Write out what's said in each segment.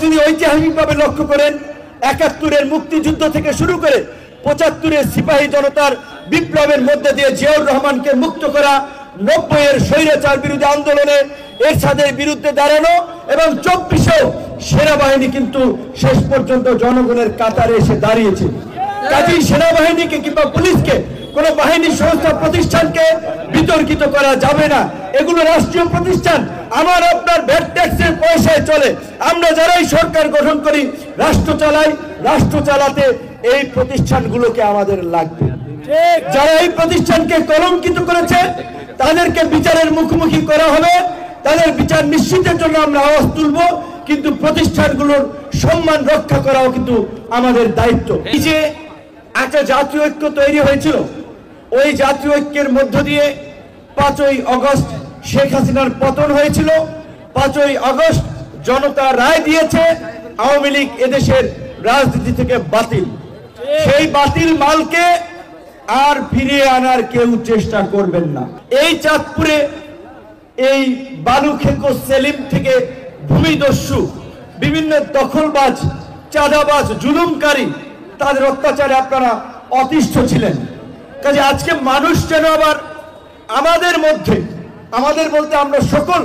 যদি ঐতিহাসিকভাবে লক্ষ্য করেন ৭১-এর মুক্তিযুদ্ধ থেকে শুরু করে ৭৫-এর সিপাহী জনতার বিপ্লবের মধ্যে দিয়ে জিয়াউর রহমানকে মুক্ত করা, ৯০-এর স্বৈরাচার বিরোধী আন্দোলনে এরশাদের বিরুদ্ধে দাঁড়ানো এবং ২৪-এও সেনাবাহিনী কিন্তু শেষ পর্যন্ত জনগণের কাতারে এসে দাঁড়িয়েছে। কাজেই সেনাবাহিনীকে কিংবা পুলিশকে কোন বাহিনী সংস্থা প্রতিষ্ঠানকে বিতর্কিত করা যাবে না। এগুলো রাষ্ট্রীয় প্রতিষ্ঠান, আমার আপনার ভ্যাট ট্যাক্সের পয়সায় চলে। আমরা যারাই সরকার গঠন করি, রাষ্ট্র চালাই, রাষ্ট্র চালাতে এই প্রতিষ্ঠানগুলোকে আমাদের লাগবে। যারা এই প্রতিষ্ঠানকে কলঙ্কিত করেছে তাদেরকে বিচারের মুখোমুখি করা হবে, তাদের বিচার নিশ্চিতের জন্য আমরা আওয়াজ তুলব, কিন্তু প্রতিষ্ঠানগুলোর সম্মান রক্ষা করাও কিন্তু আমাদের দায়িত্ব। এই যে একটা জাতীয় ঐক্য তৈরি হয়েছিল, ওই জাতীয় ঐক্যের মধ্য দিয়ে ৫ই আগস্ট শেখ হাসিনার পতন হয়েছিল। ৫ই আগস্ট জনতা রায় দিয়েছে আওয়ামী লীগ এদেশের রাজনীতি থেকে বাতিল। সেই বাতিল মালকে আর ফিরিয়ে আনার কেউ চেষ্টা করবেন না। এই চাঁদপুরে এই বালুখেকো সেলিম থেকে ভূমিদস্যু, বিভিন্ন দখলবাজ, চাঁদাবাজ, জুলুমকারী, তাদের অত্যাচারে আপনারা অতিষ্ঠ ছিলেন। কাজে আজকে মানুষ যেন আবার আমাদের মধ্যে, আমাদের বলতে আমরা সকল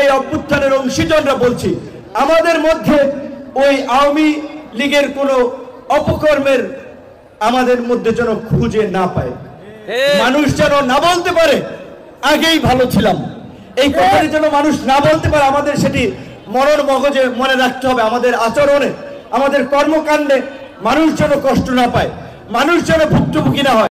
এই অভ্যুত্থানের অংশীজনরা বলছি, আমাদের মধ্যে ওই আওয়ামী লীগের কোনো অপকর্মের আমাদের মধ্যে যেন খুঁজে না পায়। মানুষ যেন না বলতে পারে আগেই ভালো ছিলাম, এই কথাটি যেন মানুষ না বলতে পারে। আমাদের সেটি মনের মগজে মনে রাখতে হবে। আমাদের আচরণে, আমাদের কর্মকাণ্ডে মানুষ যেন কষ্ট না পায়, মানুষ যেন ভুক্তভোগী না হয়।